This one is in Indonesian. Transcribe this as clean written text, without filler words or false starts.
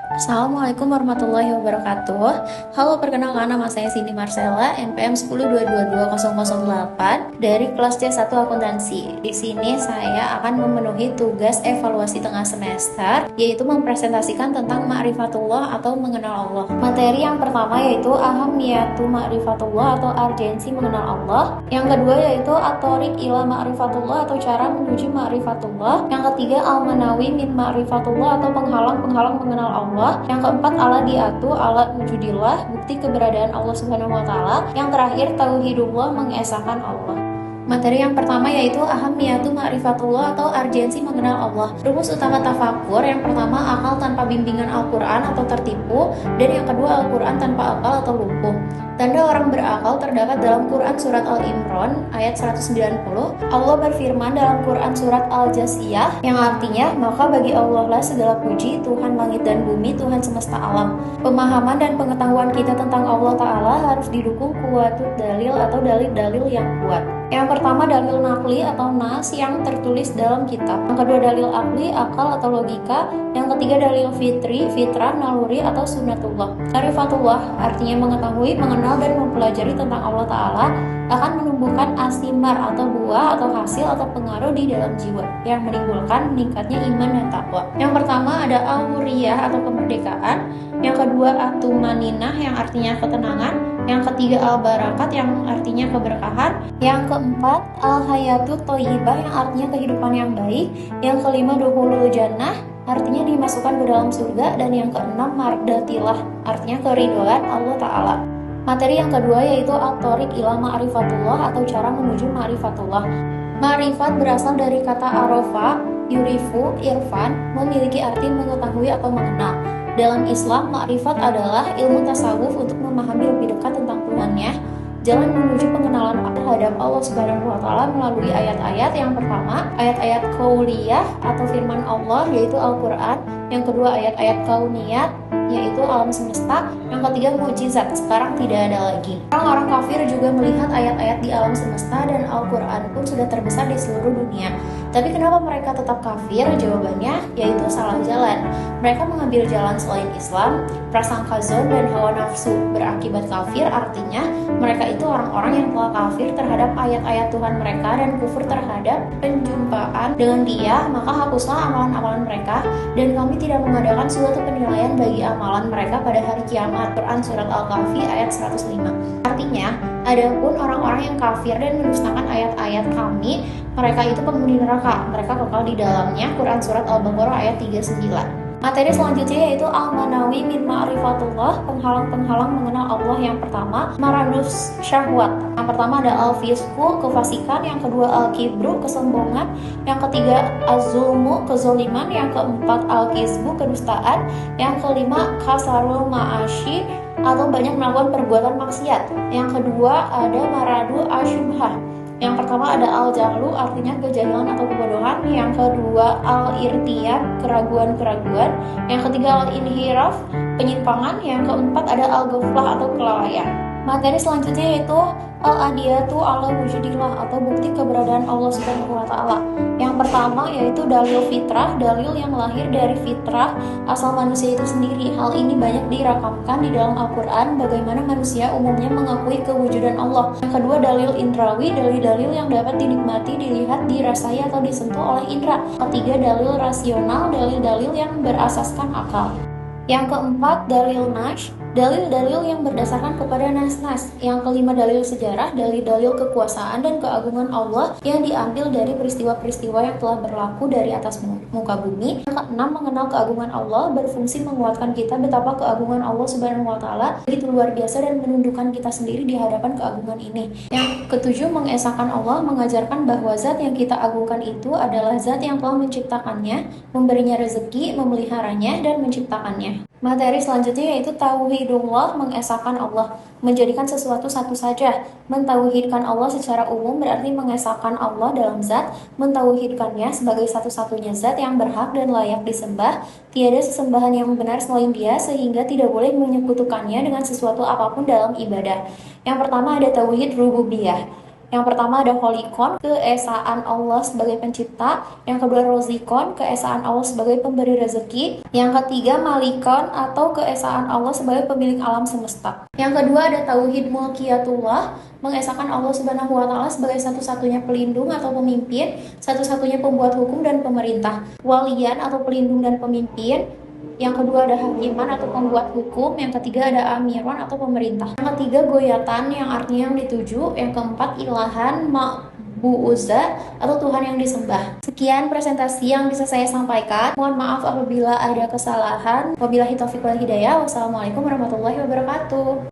Assalamualaikum warahmatullahi wabarakatuh. Halo, perkenalkan nama saya Cindy Marcella, NPM 10222008 dari kelas C1 Akuntansi. Di sini saya akan memenuhi tugas evaluasi tengah semester, yaitu mempresentasikan tentang ma'rifatullah atau mengenal Allah. Materi yang pertama yaitu ahamiyatu ma'rifatullah atau urgensi mengenal Allah. Yang kedua yaitu at-thoriq ila ma'rifatullah atau cara menuju ma'rifatullah. Yang ketiga al-manawi min ma'rifatullah atau penghalang-penghalang mengenal Allah. Yang keempat ala diatu ala wujudillah, bukti keberadaan Allah Subhanahu wa taala. Yang terakhir tauhidullah, mengesahkan Allah. Materi yang pertama yaitu ahamiyatu ma'rifatullah atau urgensi mengenal Allah. Rumus utama tafakur yang pertama akal tanpa bimbingan Al-Quran atau tertipu, dan yang kedua Al-Quran tanpa akal atau lumpuh. Tanda orang berakal terdapat dalam Quran Surat Al-Imran ayat 190. Allah berfirman dalam Quran Surat Al-Jasiyah yang artinya, maka bagi Allah lah segala puji, Tuhan langit dan bumi, Tuhan semesta alam. Pemahaman dan pengetahuan kita tentang Allah Ta'ala harus didukung kuatut dalil atau dalil-dalil yang kuat. Yang pertama dalil nakli atau nas yang tertulis dalam kitab. Yang kedua dalil akli, akal atau logika. Yang ketiga dalil fitri, fitrah, naluri atau sunnatullah. Ma'rifatullah artinya mengetahui, mengenal dan mempelajari tentang Allah Ta'ala akan menumbuhkan asimar atau buah atau hasil atau pengaruh di dalam jiwa yang menimbulkan meningkatnya iman dan takwa. Yang pertama ada al-hurriyah atau kemerdekaan. Yang kedua atumaninah yang artinya ketenangan. Yang ketiga al-barakat yang artinya keberkahan. Yang keempat al-hayatut thayyibah yang artinya kehidupan yang baik. Yang kelima dukhulul jannah artinya dimasukkan ke dalam surga. Dan yang keenam mardatillah artinya keridhaan Allah Ta'ala. Materi yang kedua yaitu at-thoriq ila ma'rifatullah atau cara menuju ma'rifatullah. Ma'rifat berasal dari kata arafa, yurifu, irfan, memiliki arti mengetahui atau mengenal. Dalam Islam, ma'rifat adalah ilmu tasawuf untuk memahami lebih dekat tentang Tuhannya. Jalan menuju pengenalan terhadap Allah Subhanahu wa taala melalui ayat-ayat. Yang pertama, ayat-ayat qauliyah atau firman Allah yaitu Al-Qur'an. Yang kedua, ayat-ayat kauniyat yaitu alam semesta. Yang ketiga, mukjizat, sekarang tidak ada lagi. Orang-orang kafir juga melihat ayat-ayat di alam semesta dan Al-Quran pun sudah terbesar di seluruh dunia. Tapi kenapa mereka tetap kafir? Jawabannya yaitu salah jalan. Mereka mengambil jalan selain Islam. Prasangka zon dan hawa nafsu berakibat kafir, artinya mereka itu orang-orang yang telah kafir terhadap ayat-ayat Tuhan mereka dan kufur terhadap penjumpaan dengan Dia. Maka hapuslah amalan-amalan mereka, dan kami tidak mengadakan suatu penilaian bagi amalan mereka pada hari kiamat. Quran Surat Al-Kahfi ayat 105. Artinya, adapun orang-orang yang kafir dan mendustakan ayat-ayat kami, mereka itu penghuni neraka, mereka kekal di dalamnya. Quran Surat Al-Baqarah ayat 39. Materi selanjutnya yaitu al-manawi min ma'rifatullah, penghalang-penghalang mengenal Allah. Yang pertama, maradus syahwat. Yang pertama ada al-fisku, kefasikan. Yang kedua al-kibru, kesombongan. Yang ketiga az-zulmu, kezoliman. Yang keempat al-kizbu, kedustaan. Yang kelima kasarul ma'ashi atau banyak melakukan perbuatan maksiat. Yang kedua ada maradu asyubhah. Yang pertama ada al-jahlu, artinya kejahilan atau kebodohan. Yang kedua al-irtiyab, keraguan-keraguan. Yang ketiga al-inhiraf, penyimpangan. Yang keempat ada al-ghaflah atau kelalaian. Materi selanjutnya yaitu al-adiyatu ala wujudillah atau bukti keberadaan Allah Subhanahu wa taala. Yang pertama yaitu dalil fitrah, dalil yang lahir dari fitrah asal manusia itu sendiri. Hal ini banyak dirakamkan di dalam Al-Qur'an bagaimana manusia umumnya mengakui kewujudan Allah. Yang kedua dalil indrawi, dalil-dalil yang dapat dinikmati, dilihat, dirasai atau disentuh oleh indera. Ketiga dalil rasional, dalil-dalil yang berasaskan akal. Yang keempat dalil nash, dalil-dalil yang berdasarkan kepada nas-nas. Yang kelima dalil sejarah, dalil-dalil kekuasaan dan keagungan Allah yang diambil dari peristiwa-peristiwa yang telah berlaku dari atas muka bumi. Yang keenam mengenal keagungan Allah, berfungsi menguatkan kita betapa keagungan Allah Subhanahu wa taala begitu luar biasa dan menundukkan kita sendiri di hadapan keagungan ini. Yang ketujuh mengesahkan Allah, mengajarkan bahwa zat yang kita agungkan itu adalah zat yang telah menciptakannya, memberinya rezeki, memeliharanya dan menciptakannya. Materi selanjutnya yaitu tauhidullah, mengesahkan Allah, menjadikan sesuatu satu saja. Mentauhidkan Allah secara umum berarti mengesahkan Allah dalam zat, mentauhidkannya sebagai satu-satunya zat yang berhak dan layak disembah, tiada sesembahan yang benar selain Dia, sehingga tidak boleh menyekutukannya dengan sesuatu apapun dalam ibadah. Yang pertama ada tauhid rububiyah. Yang pertama ada Holikon, keesaan Allah sebagai pencipta. Yang kedua Rozikon, keesaan Allah sebagai pemberi rezeki. Yang ketiga Malikon, atau keesaan Allah sebagai pemilik alam semesta. Yang kedua ada Tauhid Mulkiyatullah, mengesahkan Allah Subhanahu wa Ta'ala sebagai satu-satunya pelindung atau pemimpin, satu-satunya pembuat hukum dan pemerintah. Walian atau pelindung dan pemimpin. Yang kedua ada hakiman atau pembuat hukum. Yang ketiga ada amiron atau pemerintah. Yang ketiga goyatan, yang artinya yang dituju. Yang keempat ilahan, Ma'bu'uzza atau Tuhan yang disembah. Sekian presentasi yang bisa saya sampaikan. Mohon maaf apabila ada kesalahan. Wabillahi taufiq wal hidayah. Wassalamualaikum warahmatullahi wabarakatuh.